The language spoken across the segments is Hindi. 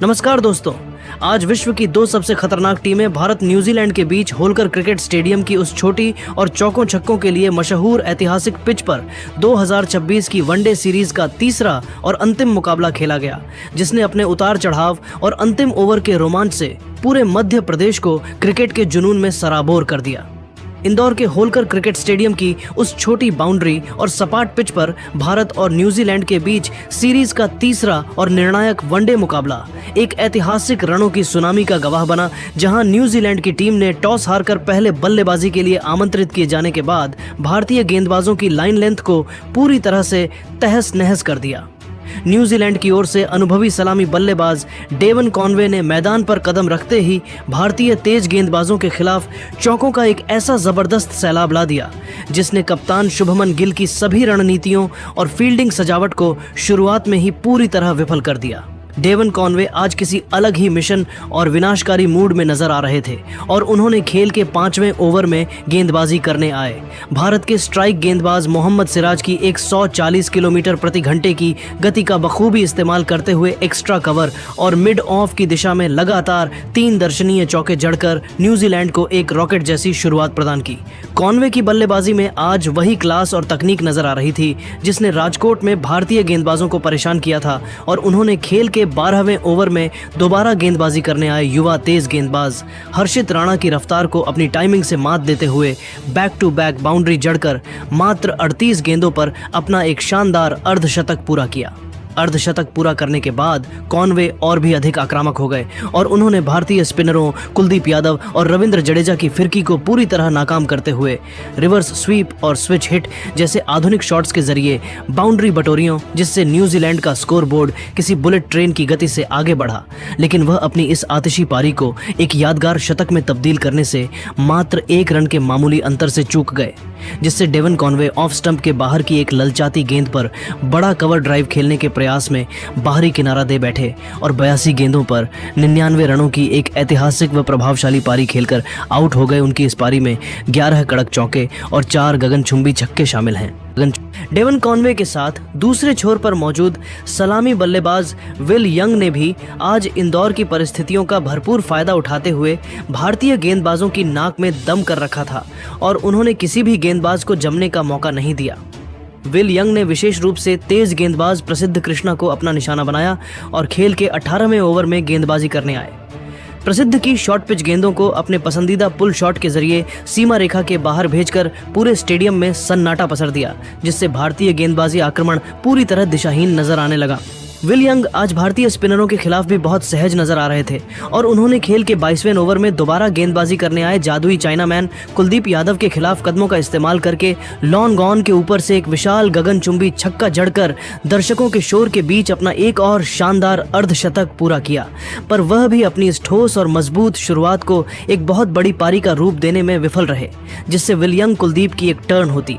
नमस्कार दोस्तों, आज विश्व की दो सबसे खतरनाक टीमें भारत न्यूजीलैंड के बीच होलकर क्रिकेट स्टेडियम की उस छोटी और चौकों छक्कों के लिए मशहूर ऐतिहासिक पिच पर 2026 की वनडे सीरीज का तीसरा और अंतिम मुकाबला खेला गया, जिसने अपने उतार चढ़ाव और अंतिम ओवर के रोमांच से पूरे मध्य प्रदेश को क्रिकेट के जुनून में सराबोर कर दिया। इंदौर के होलकर क्रिकेट स्टेडियम की उस छोटी बाउंड्री और सपाट पिच पर भारत और न्यूजीलैंड के बीच सीरीज का तीसरा और निर्णायक वनडे मुकाबला एक ऐतिहासिक रणों की सुनामी का गवाह बना, जहां न्यूजीलैंड की टीम ने टॉस हारकर पहले बल्लेबाजी के लिए आमंत्रित किए जाने के बाद भारतीय गेंदबाजों की लाइन लेंथ को पूरी तरह से तहस नहस कर दिया। न्यूजीलैंड की ओर से अनुभवी सलामी बल्लेबाज डेवन कॉनवे ने मैदान पर कदम रखते ही भारतीय तेज गेंदबाजों के खिलाफ चौकों का एक ऐसा जबरदस्त सैलाब ला दिया, जिसने कप्तान शुभमन गिल की सभी रणनीतियों और फील्डिंग सजावट को शुरुआत में ही पूरी तरह विफल कर दिया। डेवन कॉनवे आज किसी अलग ही मिशन और विनाशकारी मूड में नजर आ रहे थे और उन्होंने खेल के 5वें ओवर में गेंदबाजी करने आए। भारत के स्ट्राइक गेंदबाज मोहम्मद सिराज की 140 किलोमीटर प्रति घंटे की गति का बखूबी इस्तेमाल करते हुए एक्स्ट्रा कवर और मिड ऑफ की दिशा में लगातार 3 दर्शनीय चौके जड़कर न्यूजीलैंड को एक रॉकेट जैसी शुरुआत प्रदान की। कॉनवे की बल्लेबाजी में आज वही क्लास और तकनीक नजर आ रही थी जिसने राजकोट में भारतीय गेंदबाजों को परेशान किया था और उन्होंने खेल के 12वें ओवर में दोबारा गेंदबाजी करने आए युवा तेज गेंदबाज हर्षित राणा की रफ्तार को अपनी टाइमिंग से मात देते हुए बैक टू बैक बाउंड्री जड़कर मात्र 38 गेंदों पर अपना एक शानदार अर्धशतक पूरा किया। अर्धशतक पूरा करने के बाद कॉनवे और भी अधिक आक्रामक हो गए और उन्होंने भारतीय स्पिनरों कुलदीप यादव और रविंद्र जडेजा की फिरकी को पूरी तरह नाकाम करते हुए रिवर्स स्वीप और स्विच हिट जैसे आधुनिक शॉट्स के जरिए बाउंड्री बटोरियों, जिससे न्यूजीलैंड का स्कोर बोर्ड किसी बुलेट ट्रेन की गति से आगे बढ़ा, लेकिन वह अपनी इस आतिशी पारी को एक यादगार शतक में तब्दील करने से मात्र 1 रन के मामूली अंतर से चूक गए, जिससे डेवन कॉनवे ऑफ स्टंप के बाहर की एक ललचाती गेंद पर बड़ा कवर ड्राइव खेलने के प्रयास में बाहरी किनारा दे बैठे और 82 गेंदों पर 99 रनों की एक ऐतिहासिक व प्रभावशाली पारी खेलकर आउट हो गए। उनकी इस पारी में 11 कड़क चौके और 4 गगनचुंबी छक्के शामिल हैं। डेवन कॉनवे के साथ दूसरे छोर पर मौजूद सलामी बल्लेबाज विल यंग ने भी आज इंदौर की परिस्थितियों का भरपूर फायदा उठाते हुए भारतीय गेंदबाजों की नाक में दम कर रखा था और उन्होंने किसी भी गेंदबाज को जमने का मौका नहीं दिया। विल यंग ने विशेष रूप से तेज गेंदबाज प्रसिद्ध कृष्णा को अपना निशाना बनाया और खेल के 18वें ओवर में गेंदबाजी करने आए। प्रसिद्ध की शॉर्ट पिच गेंदों को अपने पसंदीदा पुल शॉट के जरिए सीमा रेखा के बाहर भेजकर पूरे स्टेडियम में सन्नाटा पसर दिया, जिससे भारतीय गेंदबाजी आक्रमण पूरी तरह दिशाहीन नजर आने लगा। विल यंग आज भारतीय स्पिनरों के खिलाफ भी बहुत सहज नजर आ रहे थे और उन्होंने खेल के 22वें ओवर में दोबारा गेंदबाजी करने आए जादुई चाइनामैन कुलदीप यादव के खिलाफ कदमों का इस्तेमाल करके लॉन गॉन के ऊपर से एक विशाल गगनचुंबी छक्का जड़कर दर्शकों के शोर के बीच अपना एक और शानदार अर्धशतक पूरा किया, पर वह भी अपनी इस ठोस और मजबूत शुरुआत को एक बहुत बड़ी पारी का रूप देने में विफल रहे, जिससे विल यंग कुलदीप की एक टर्न होती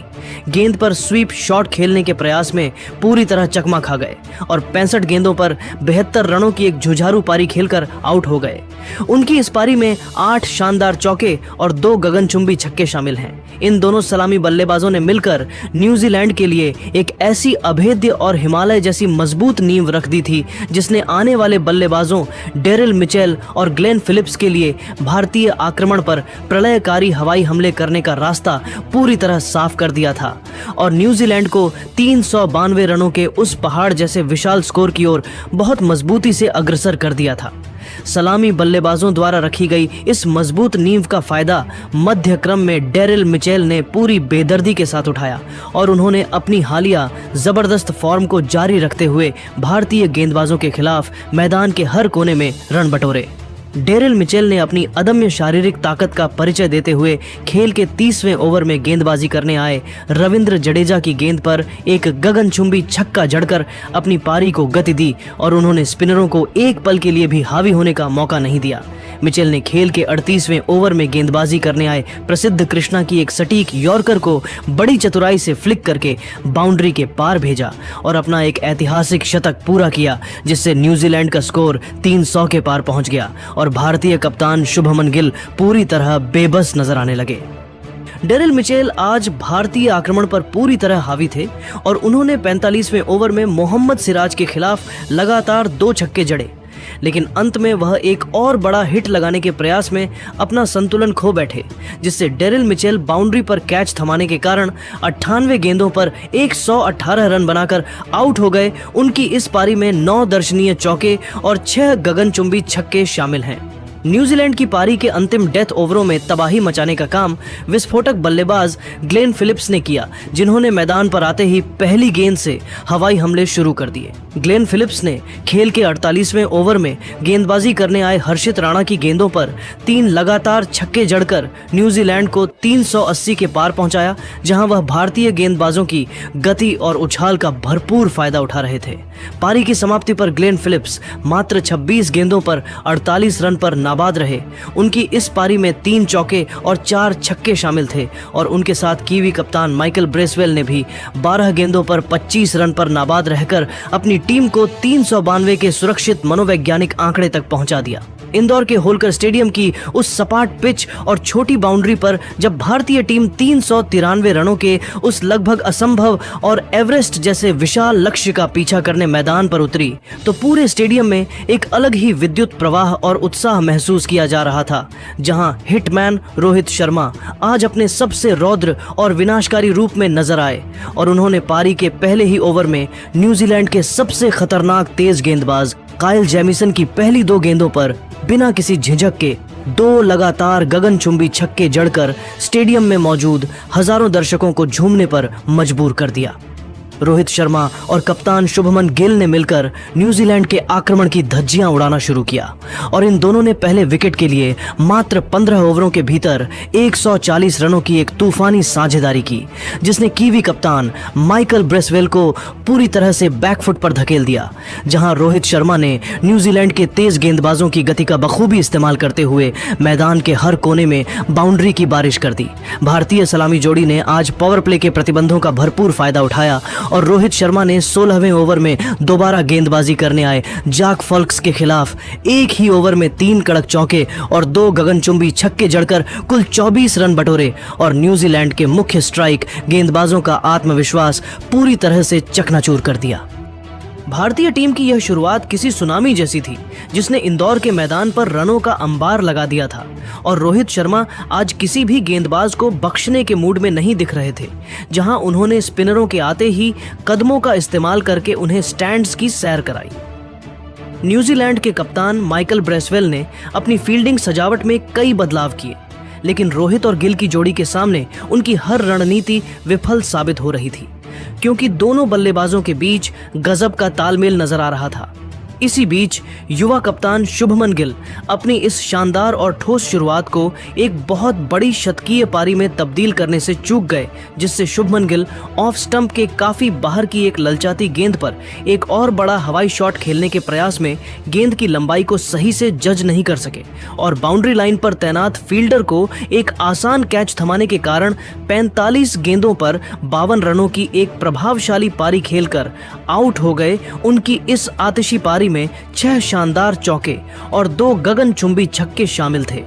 गेंद पर स्वीप शॉट खेलने के प्रयास में पूरी तरह चकमा खा गए और 65 गेंदों पर 72 रनों की एक जुझारू पारी खेलकर आउट हो गए। उनकी इस पारी में 8 शानदार चौके और 2 गगनचुंबी छक्के शामिल हैं। इन दोनों सलामी बल्लेबाजों ने मिलकर न्यूजीलैंड के लिए एक ऐसी अभेद्य और हिमालय जैसी मजबूत नींव रख दी थी, जिसने आने वाले बल्लेबाजों डेरिल मिचेल और ग्लेन फिलिप्स के लिए भारतीय आक्रमण पर प्रलयकारी हवाई हमले करने का रास्ता पूरी तरह साफ कर दिया था और न्यूजीलैंड को 392 रनों के उस पहाड़ जैसे विशाल स्कोर की ओर बहुत मजबूती से अग्रसर कर दिया था। सलामी बल्लेबाजों द्वारा रखी गई इस मजबूत नींव का फायदा मध्य क्रम में डेरिल मिचेल ने पूरी बेदर्दी के साथ उठाया और उन्होंने अपनी हालिया जबरदस्त फॉर्म को जारी रखते हुए भारतीय गेंदबाजों के खिलाफ मैदान के हर कोने में रन बटोरे। डेरिल मिचेल ने अपनी अदम्य शारीरिक ताकत का परिचय देते हुए खेल के 30वें ओवर में गेंदबाजी करने आए रविंद्र जडेजा की गेंद पर एक गगनचुंबी छक्का जड़कर अपनी पारी को गति दी और उन्होंने स्पिनरों को एक पल के लिए भी हावी होने का मौका नहीं दिया। मिचेल ने खेल के 38वें ओवर में गेंदबाजी करने आए प्रसिद्ध कृष्णा की एक सटीक यॉर्कर को बड़ी चतुराई से फ्लिक करके बाउंड्री के पार भेजा और अपना एक ऐतिहासिक शतक पूरा किया, जिससे न्यूजीलैंड का स्कोर 300 के पार पहुंच गया और भारतीय कप्तान शुभमन गिल पूरी तरह बेबस नजर आने लगे। डेरिल मिचेल आज भारतीय आक्रमण पर पूरी तरह हावी थे और उन्होंने 45वें ओवर में मोहम्मद सिराज के खिलाफ लगातार 2 छक्के जड़े। लेकिन अंत में वह एक और बड़ा हिट लगाने के प्रयास में अपना संतुलन खो बैठे, जिससे डेरिल मिचेल बाउंड्री पर कैच थमाने के कारण 98 गेंदों पर 118 रन बनाकर आउट हो गए। उनकी इस पारी में 9 दर्शनीय चौके और 6 गगनचुंबी छक्के शामिल हैं। न्यूजीलैंड की पारी के अंतिम डेथ ओवरों में तबाही मचाने का काम विस्फोटक बल्लेबाज ग्लेन फिलिप्स ने किया, जिन्होंने मैदान पर आते ही पहली गेंद से हवाई हमले शुरू कर दिए। ग्लेन फिलिप्स ने खेल के 48वें ओवर में गेंदबाजी करने आए हर्षित राणा की गेंदों पर 3 लगातार छक्के जड़कर न्यूजीलैंड को 380 के पार पहुंचाया, जहां वह भारतीय गेंदबाजों की गति और उछाल का भरपूर फायदा उठा रहे थे। पारी की समाप्ति पर ग्लेन फिलिप्स मात्र 26 गेंदों पर 48 रन पर नाबाद रहे। उनकी इस पारी में 3 चौके और 4 छक्के शामिल थे और उनके साथ कीवी कप्तान माइकल ब्रेसवेल ने भी 12 गेंदों पर 25 रन पर नाबाद रहकर अपनी टीम को 392 के सुरक्षित मनोवैज्ञानिक आंकड़े तक पहुंचा दिया। इंदौर के होलकर स्टेडियम की उस सपाट पिच और छोटी बाउंड्री पर जब भारतीय टीम 393 रनों के उस लगभग असंभव और एवरेस्ट जैसे विशाल लक्ष्य का पीछा करने मैदान पर उतरी, तो पूरे स्टेडियम में एक अलग ही विद्युत प्रवाह और उत्साह महसूस किया जा रहा था, जहां हिटमैन रोहित शर्मा आज अपने सबसे रौद्र और विनाशकारी रूप में नजर आए और उन्होंने पारी के पहले ही ओवर में न्यूजीलैंड के सबसे खतरनाक तेज गेंदबाज काइल जेमिसन की पहली 2 गेंदों पर बिना किसी झिझक के 2 लगातार गगनचुंबी छक्के जड़कर स्टेडियम में मौजूद हजारों दर्शकों को झूमने पर मजबूर कर दिया। रोहित शर्मा और कप्तान शुभमन गिल ने मिलकर न्यूजीलैंड के आक्रमण की धज्जियां उड़ाना शुरू किया और इन दोनों ने पहले विकेट के लिए मात्र 15 ओवरों के भीतर 140 रनों की एक तूफानी साझेदारी की, जिसने कीवी कप्तान माइकल ब्रेसवेल को पूरी तरह से बैकफुट पर धकेल दिया। जहां रोहित शर्मा ने न्यूजीलैंड के तेज गेंदबाजों की गति का बखूबी इस्तेमाल करते हुए मैदान के हर कोने में बाउंड्री की बारिश कर दी। भारतीय सलामी जोड़ी ने आज पावर प्ले के प्रतिबंधों का भरपूर फायदा उठाया और रोहित शर्मा ने 16वें ओवर में दोबारा गेंदबाजी करने आए जैक फॉल्क्स के खिलाफ एक ही ओवर में 3 कड़क चौके और 2 गगनचुंबी छक्के जड़कर कुल 24 रन बटोरे और न्यूजीलैंड के मुख्य स्ट्राइक गेंदबाजों का आत्मविश्वास पूरी तरह से चकनाचूर कर दिया। भारतीय टीम की यह शुरुआत किसी सुनामी जैसी थी, जिसने इंदौर के मैदान पर रनों का अंबार लगा दिया था और रोहित शर्मा आज किसी भी गेंदबाज को बख्शने के मूड में नहीं दिख रहे थे। जहां उन्होंने स्पिनरों के आते ही कदमों का इस्तेमाल करके उन्हें स्टैंड्स की सैर कराई। न्यूजीलैंड के कप्तान माइकल ब्रेसवेल ने अपनी फील्डिंग सजावट में कई बदलाव किए, लेकिन रोहित और गिल की जोड़ी के सामने उनकी हर रणनीति विफल साबित हो रही थी, क्योंकि दोनों बल्लेबाजों के बीच गजब का तालमेल नजर आ रहा था। इसी बीच युवा कप्तान शुभमन गिल अपनी इस शानदार और ठोस शुरुआत को एक बहुत बड़ी शतकीय पारी में तब्दील करने से चूक गए, जिससे शुभमन गिल ऑफ स्टंप के काफी बाहर की एक ललचाती गेंद पर एक और बड़ा हवाई शॉट खेलने के प्रयास में गेंद की लंबाई को सही से जज नहीं कर सके और बाउंड्री लाइन पर तैनात फील्डर को एक आसान कैच थमाने के कारण 45 गेंदों पर 52 रनों की एक प्रभावशाली पारी खेलकर आउट हो गए। उनकी इस आतिशी पारी में 6 शानदार चौके और 2 गगनचुंबी छक्के शामिल थे।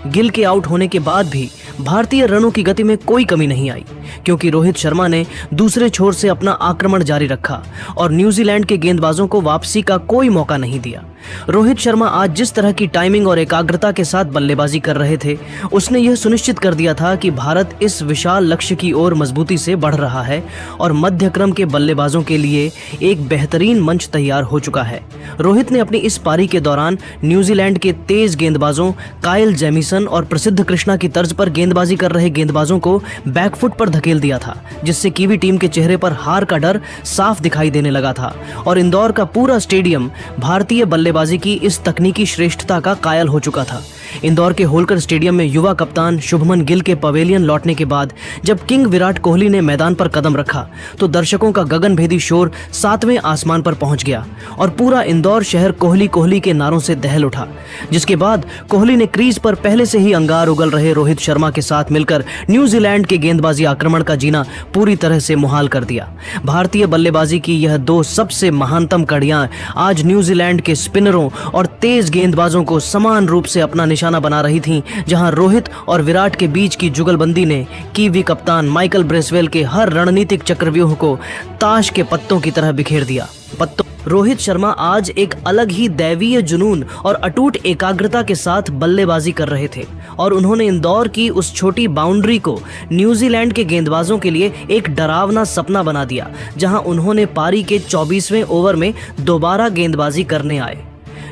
गिल के आउट होने के बाद भी भारतीय रनों की गति में कोई कमी नहीं आई, क्योंकि रोहित शर्मा ने दूसरे छोर से अपना आक्रमण जारी रखा और न्यूजीलैंड के गेंदबाजों को वापसी का कोई मौका नहीं दिया। रोहित शर्मा आज जिस तरह की टाइमिंग और एकाग्रता के साथ बल्लेबाजी कर रहे थे, उसने यह सुनिश्चित कर दिया था कि भारत इस विशाल लक्ष्य की ओर मजबूती से बढ़ रहा है और मध्य क्रम के बल्लेबाजों के लिए एक बेहतरीन मंच तैयार हो चुका है। रोहित ने अपनी इस पारी के दौरान न्यूजीलैंड के तेज गेंदबाजों काइल जेमिसन और प्रसिद्ध कृष्णा की तर्ज पर गेंदबाजी कर रहे गेंदबाजों को बैकफुट पर धकेल दिया था, जिससे कीवी टीम के चेहरे पर हार का डर साफ दिखाई देने लगा था और इंदौर का पूरा स्टेडियम भारतीय बल्लेबाजी की इस तकनीकी श्रेष्ठता का कायल हो चुका था। इंदौर के होलकर स्टेडियम में युवा कप्तान शुभमन गिल के पवेलियन लौटने के बाद जब किंग विराट कोहली ने मैदान पर कदम रखा तो दर्शकों का गगनभेदी शोर 7वें आसमान पर पहुंच गया और पूरा इंदौर शहर कोहली कोहली के नारों से दहल उठा। जिसके बाद कोहली ने क्रीज पर पहले से ही अंगार उगल रहे रोहित शर्मा के साथ मिलकर न्यूजीलैंड के गेंदबाजी आक्रमण का जीना पूरी तरह से मुहाल कर दिया। भारतीय बल्लेबाजी की यह 2 सबसे महानतम कड़ियां आज न्यूजीलैंड के स्पिनरों और तेज गेंदबाजों को समान रूप से अपना निशाना बना रही थीं, जहां रोहित और विराट के बीच की जुगलबंदी ने कीवी कप्तान माइकल ब्रेसवेल के हर रणनीतिक चक्रव्यूह को ताश के पत्तों की तरह बिखेर दिया। रोहित शर्मा आज एक अलग ही दैवीय जुनून और अटूट एकाग्रता के साथ बल्लेबाजी कर रहे थे और उन्होंने इंदौर की उस छोटी बाउंड्री को न्यूजीलैंड के गेंदबाजों के लिए एक डरावना सपना बना दिया, जहां उन्होंने पारी के 24वें ओवर में दोबारा गेंदबाजी करने आए।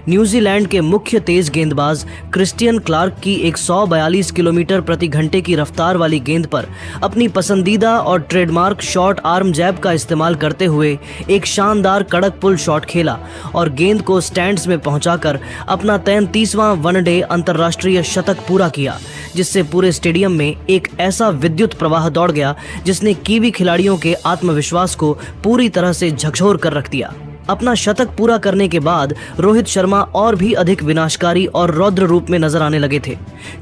न्यूजीलैंड के मुख्य तेज गेंदबाज क्रिस्टियन क्लार्क की 142 किलोमीटर प्रति घंटे की रफ्तार वाली गेंद पर अपनी पसंदीदा और ट्रेडमार्क शॉर्ट आर्म जैब का इस्तेमाल करते हुए एक शानदार कड़क पुल शॉट खेला और गेंद को स्टैंड्स में पहुंचाकर अपना 33वां वनडे अंतर्राष्ट्रीय शतक पूरा किया, जिससे पूरे स्टेडियम में एक ऐसा विद्युत प्रवाह दौड़ गया जिसने कीवी खिलाड़ियों के आत्मविश्वास को पूरी तरह से झकझोर कर रख दिया। अपना शतक पूरा करने के बाद रोहित शर्मा और भी अधिक विनाशकारी और रौद्र रूप में नजर आने लगे थे,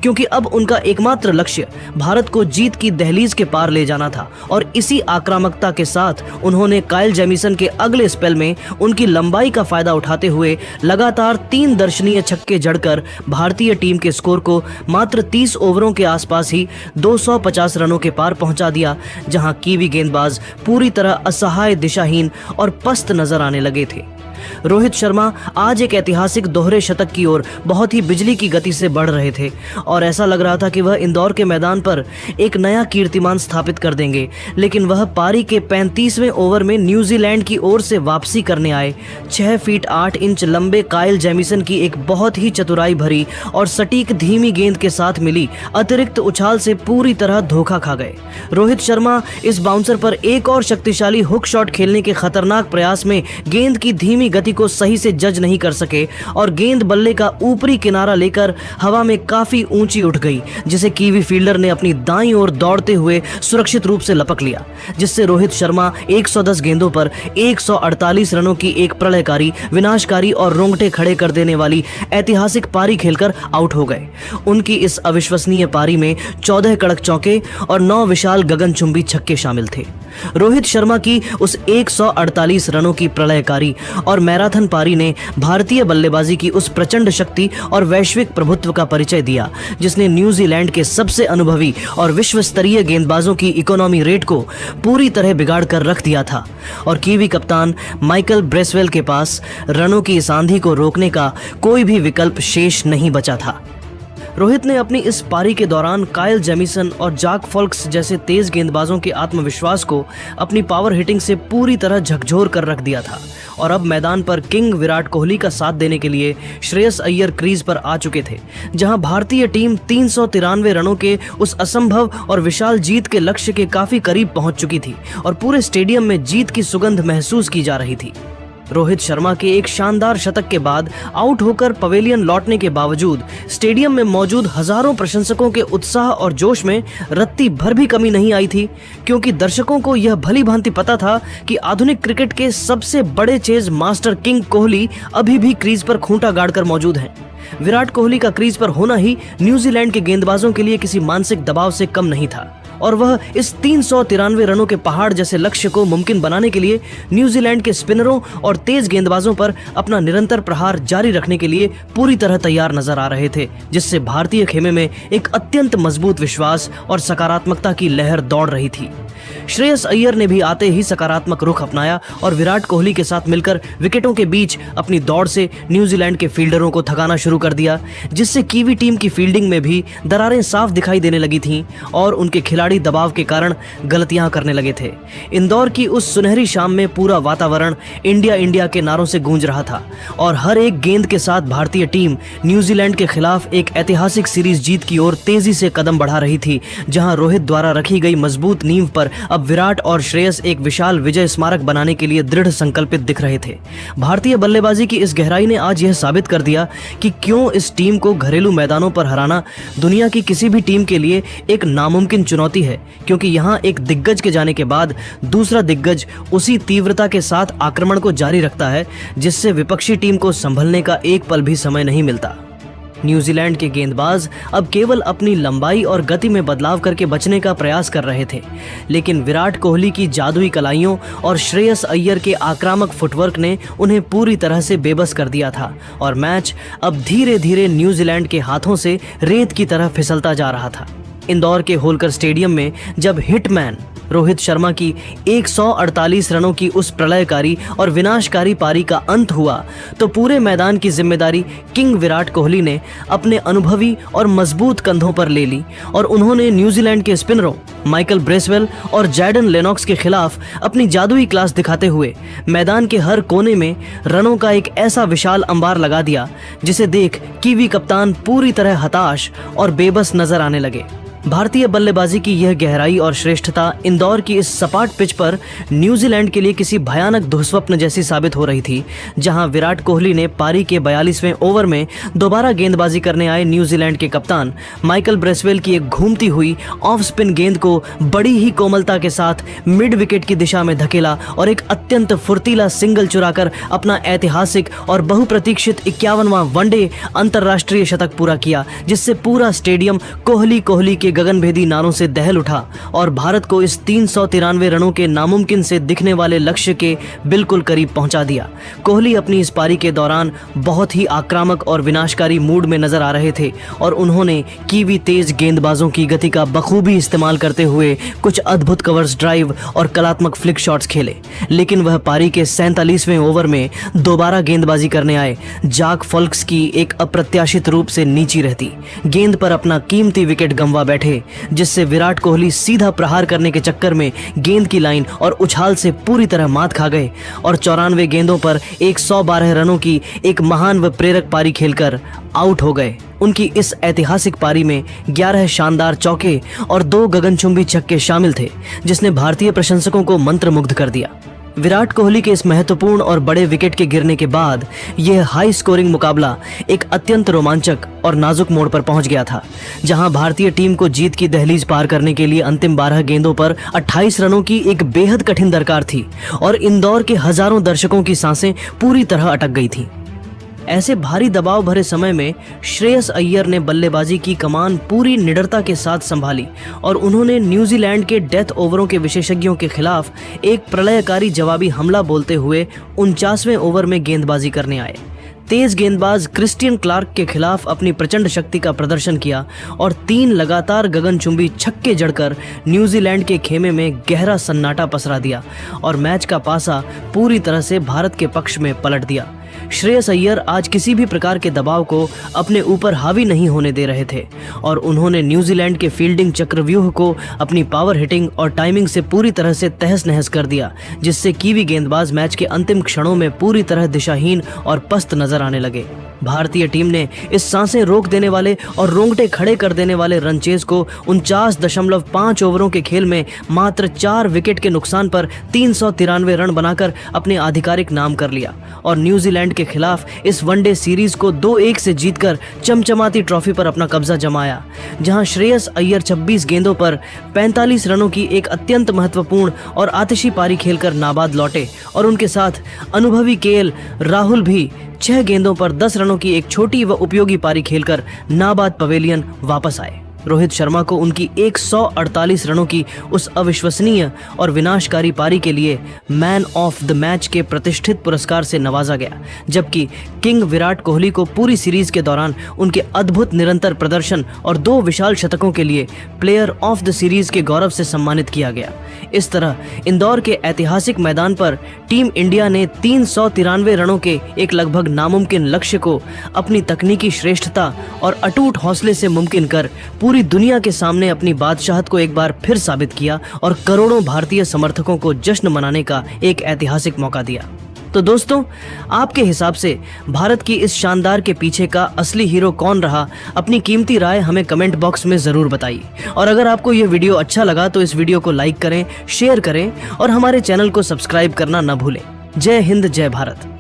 क्योंकि अब उनका एकमात्र लक्ष्य भारत को जीत की दहलीज के पार ले जाना था और इसी आक्रामकता के साथ उन्होंने काइल जेमिसन के अगले स्पेल में उनकी लंबाई का फायदा उठाते हुए लगातार 3 दर्शनीय छक्के जड़कर भारतीय टीम के स्कोर को मात्र 30 ओवरों के आसपास ही 250 रनों के पार पहुंचा दिया, जहां कीवी गेंदबाज पूरी तरह असहाय, दिशाहीन और पस्त नजर आने लगे थे। रोहित शर्मा आज एक ऐतिहासिक दोहरे शतक की ओर बहुत ही बिजली की गति से बढ़ रहे थे और ऐसा लग रहा था कि वह इंदौर के मैदान पर एक नया कीर्तिमान स्थापित कर देंगे, लेकिन वह पारी के 35वें ओवर में न्यूजीलैंड की ओर से वापसी करने आए 6 फीट 8 इंच लंबे काइल जेमिसन की एक बहुत ही चतुराई भरी और सटीक धीमी गेंद के साथ मिली अतिरिक्त उछाल से पूरी तरह धोखा खा गए। रोहित शर्मा इस बाउंसर पर एक और शक्तिशाली हुक शॉट खेलने के खतरनाक प्रयास में गेंद की धीमी गति को सही से जज नहीं कर सके और गेंद बल्ले का ऊपरी किनारा लेकर हवा में काफी ऊंची उठ गई, जिसे कीवी फील्डर ने अपनी दाईं ओर दौड़ते हुए सुरक्षित रूप से लपक लिया, जिससे रोहित शर्मा 110 गेंदों पर 148 रनों की एक प्रलयकारी, विनाशकारी और रोंगटे खड़े कर देने वाली ऐतिहासिक पारी खेलकर आउट हो गए। उनकी इस अविश्वसनीय पारी में 14 कड़क चौके और 9 विशाल गगनचुंबी छक्के शामिल थे। रोहित शर्मा की उस 148 रनों की प्रलयकारी और मैराथन पारी ने भारतीय बल्लेबाजी की उस प्रचंड शक्ति और वैश्विक प्रभुत्व का परिचय दिया, जिसने न्यूजीलैंड के सबसे अनुभवी और विश्व स्तरीय गेंदबाजों की इकोनॉमी रेट को पूरी तरह बिगाड़ कर रख दिया था और कीवी कप्तान माइकल ब्रेसवेल के पास रनों की इस आंधी को रोकने का कोई भी विकल्प शेष नहीं बचा था। रोहित ने अपनी इस पारी के दौरान काइल जेमिसन और जाक फोल्क्स जैसे तेज गेंदबाजों के आत्मविश्वास को अपनी पावर हिटिंग से पूरी तरह झकझोर कर रख दिया था और अब मैदान पर किंग विराट कोहली का साथ देने के लिए श्रेयस अय्यर क्रीज पर आ चुके थे, जहां भारतीय टीम 393 रनों के उस असंभव और विशाल जीत के लक्ष्य के काफी करीब पहुंच चुकी थी और पूरे स्टेडियम में जीत की सुगंध महसूस की जा रही थी। रोहित शर्मा के एक शानदार शतक के बाद आउट होकर पवेलियन लौटने के बावजूद स्टेडियम में मौजूद हजारों प्रशंसकों के उत्साह और जोश में रत्ती भर भी कमी नहीं आई थी, क्योंकि दर्शकों को यह भली भांति पता था कि आधुनिक क्रिकेट के सबसे बड़े चेज मास्टर किंग कोहली अभी भी क्रीज पर खूंटा गाड़कर मौजूद हैं। विराट कोहली का क्रीज पर होना ही न्यूजीलैंड के गेंदबाजों के लिए किसी मानसिक दबाव से कम नहीं था और वह इस 393 रनों के पहाड़ जैसे लक्ष्य को मुमकिन बनाने के लिए न्यूजीलैंड के स्पिनरों और तेज गेंदबाजों पर अपना निरंतर प्रहार जारी रखने के लिए पूरी तरह तैयार नजर आ रहे थे, जिससे भारतीय खेमे में एक अत्यंत मजबूत विश्वास और सकारात्मकता की लहर दौड़ रही थी। श्रेयस अय्यर ने भी आते ही सकारात्मक रुख अपनाया और विराट कोहली के साथ मिलकर विकेटों के बीच अपनी दौड़ से न्यूजीलैंड के फील्डरों को थकाना शुरू कर दिया, जिससे कीवी टीम की फील्डिंग में भी दरारें साफ दिखाई देने लगी थीं और उनके खिलाड़ी दबाव के कारण गलतियां करने लगे थे। इंदौर की उस सुनहरी शाम में पूरा वातावरण इंडिया इंडिया के नारों से गूंज रहा था और हर एक गेंद के साथ भारतीय टीम न्यूजीलैंड के खिलाफ एक ऐतिहासिक सीरीज जीत की ओर तेजी से कदम बढ़ा रही थी, जहां रोहित द्वारा रखी गई मजबूत नींव पर अब विराट और श्रेयस एक विशाल विजय स्मारक बनाने के लिए दृढ़ संकल्पित दिख रहे थे। भारतीय बल्लेबाजी की इस गहराई ने आज यह साबित कर दिया कि क्यों इस टीम को घरेलू मैदानों पर हराना दुनिया की किसी भी टीम के लिए एक नामुमकिन चुनौती है, क्योंकि यहां एक दिग्गज के जाने के बाद दूसरा दिग्गज उसी तीव्रता के साथ आक्रमण को जारी रखता है, जिससे विपक्षी टीम को संभलने का एक पल भी समय नहीं मिलता। न्यूजीलैंड के गेंदबाज अब केवल अपनी लंबाई और गति में बदलाव करके बचने का प्रयास कर रहे थे, लेकिन विराट कोहली की जादुई कलाइयों और श्रेयस अय्यर के आक्रामक फुटवर्क ने उन्हें पूरी तरह से बेबस कर दिया था और मैच अब धीरे धीरे न्यूजीलैंड के हाथों से रेत की तरह फिसलता जा रहा था। इंदौर के होलकर स्टेडियम में जब हिटमैन रोहित शर्मा की 148 रनों की उस प्रलयकारी और विनाशकारी पारी का अंत हुआ तो पूरे मैदान की जिम्मेदारी किंग विराट कोहली ने अपने अनुभवी और मजबूत कंधों पर ले ली और उन्होंने न्यूजीलैंड के स्पिनरों माइकल ब्रेसवेल और जैडन लेनॉक्स के खिलाफ अपनी जादुई क्लास दिखाते हुए मैदान के हर कोने में रनों का एक ऐसा विशाल अंबार लगा दिया जिसे देख कीवी कप्तान पूरी तरह हताश और बेबस नजर आने लगे। भारतीय बल्लेबाजी की यह गहराई और श्रेष्ठता इंदौर की इस सपाट पिच पर न्यूजीलैंड के लिए किसी भयानक दुःस्वप्न जैसी साबित हो रही थी, जहां विराट कोहली ने पारी के 42वें ओवर में दोबारा गेंदबाजी करने आए न्यूजीलैंड के कप्तान माइकल ब्रेसवेल की एक घूमती हुई ऑफ स्पिन गेंद को बड़ी ही कोमलता के साथ मिड विकेट की दिशा में धकेला और एक अत्यंत फुर्तीला सिंगल चुराकर अपना ऐतिहासिक और बहुप्रतीक्षित 51वां वनडे अंतर्राष्ट्रीय शतक पूरा किया, जिससे पूरा स्टेडियम कोहली कोहली के गगनभेदी नारों से दहल उठा और भारत को इस 393 रनों के नामुमकिन से दिखने वाले लक्ष्य के बिल्कुल करीब पहुंचा दिया। कोहली अपनी इस पारी के दौरान बहुत ही आक्रामक और विनाशकारी मूड में नजर आ रहे थे और उन्होंने कीवी तेज गेंदबाजों की गति का बखूबी इस्तेमाल करते हुए कुछ अद्भुत कवर्स ड्राइव और कलात्मक फ्लिक शॉट्स खेले, लेकिन वह पारी के 47वें ओवर में दोबारा गेंदबाजी करने आए जाक फॉल्क्स की एक अप्रत्याशित रूप से नीची रहती गेंद पर अपना कीमती विकेट गंवा बैठे, जिससे विराट कोहली सीधा प्रहार करने के चक्कर में गेंद की लाइन और उछाल से पूरी तरह मात खा गए और 94 गेंदों पर 112 रनों की एक महान व प्रेरक पारी खेलकर आउट हो गए। उनकी इस ऐतिहासिक पारी में 11 शानदार चौके और 2 गगनचुंबी छक्के शामिल थे, जिसने भारतीय प्रशंसकों को मंत्रमुग्ध कर दिया। विराट कोहली के इस महत्वपूर्ण और बड़े विकेट के गिरने के बाद यह हाई स्कोरिंग मुकाबला एक अत्यंत रोमांचक और नाजुक मोड़ पर पहुंच गया था, जहां भारतीय टीम को जीत की दहलीज पार करने के लिए अंतिम 12 गेंदों पर 28 रनों की एक बेहद कठिन दरकार थी और इंदौर के हजारों दर्शकों की सांसें पूरी तरह अटक गई थीं। ऐसे भारी दबाव भरे समय में श्रेयस अय्यर ने बल्लेबाजी की कमान पूरी निडरता के साथ संभाली और उन्होंने न्यूजीलैंड के डेथ ओवरों के विशेषज्ञों के खिलाफ एक प्रलयकारी जवाबी हमला बोलते हुए 49वें ओवर में गेंदबाजी करने आए। तेज गेंदबाज क्रिस्टियन क्लार्क के खिलाफ अपनी प्रचंड शक्ति का प्रदर्शन किया और 3 लगातार गगनचुंबी छक्के जड़कर न्यूजीलैंड के खेमे में गहरा सन्नाटा पसरा दिया और मैच का पासा पूरी तरह से भारत के पक्ष में पलट दिया। श्रेयस अय्यर आज किसी भी प्रकार के दबाव को अपने ऊपर हावी नहीं होने दे रहे थे और उन्होंने न्यूजीलैंड के फील्डिंग चक्रव्यूह को अपनी पावर हिटिंग और टाइमिंग से पूरी तरह से तहस नहस कर दिया, जिससे कीवी गेंदबाज मैच के अंतिम क्षणों में पूरी तरह दिशाहीन और पस्त नजर आने लगे। भारतीय टीम ने इस सांसें रोक देने वाले और रोंगटे खड़े कर देने वाले रनचेज को 49.5 ओवरों के खेल में मात्र 4 विकेट के नुकसान पर 393 रन बनाकर अपने आधिकारिक नाम कर लिया और न्यूजीलैंड के खिलाफ इस वनडे सीरीज को 2-1 से जीतकर चमचमाती ट्रॉफी पर अपना कब्जा जमाया, जहां श्रेयस अय्यर 26 गेंदों पर 45 रनों की एक अत्यंत महत्वपूर्ण और आतिशी पारी खेलकर नाबाद लौटे और उनके साथ अनुभवी केएल राहुल भी 6 गेंदों पर 10 रनों की एक छोटी व उपयोगी पारी खेलकर नाबाद पवेलियन वापस आए। रोहित शर्मा को उनकी 148 रनों की उस अविश्वसनीय और विनाशकारी पारी के लिए मैन ऑफ द मैच के प्रतिष्ठित पुरस्कार से नवाजा गया, जबकि किंग विराट कोहली को पूरी सीरीज के दौरान उनके अद्भुत निरंतर प्रदर्शन और 2 विशाल शतकों के लिए प्लेयर ऑफ द सीरीज के गौरव से सम्मानित किया गया। इस तरह इंदौर के ऐतिहासिक मैदान पर टीम इंडिया ने 393 रनों के एक लगभग नामुमकिन लक्ष्य को अपनी तकनीकी श्रेष्ठता और अटूट हौसले से मुमकिन कर पूरी दुनिया के सामने अपनी बादशाहत को एक बार फिर साबित किया और करोड़ों भारतीय समर्थकों को जश्न मनाने का एक ऐतिहासिक मौका दिया। तो दोस्तों, आपके हिसाब से भारत की इस शानदार के पीछे का असली हीरो कौन रहा? अपनी कीमती राय हमें कमेंट बॉक्स में जरूर बताइए और अगर आपको ये वीडियो अच्छा लगा तो इस वीडियो को लाइक करें, शेयर करें और हमारे चैनल को सब्सक्राइब करना न भूलें। जय हिंद, जय भारत।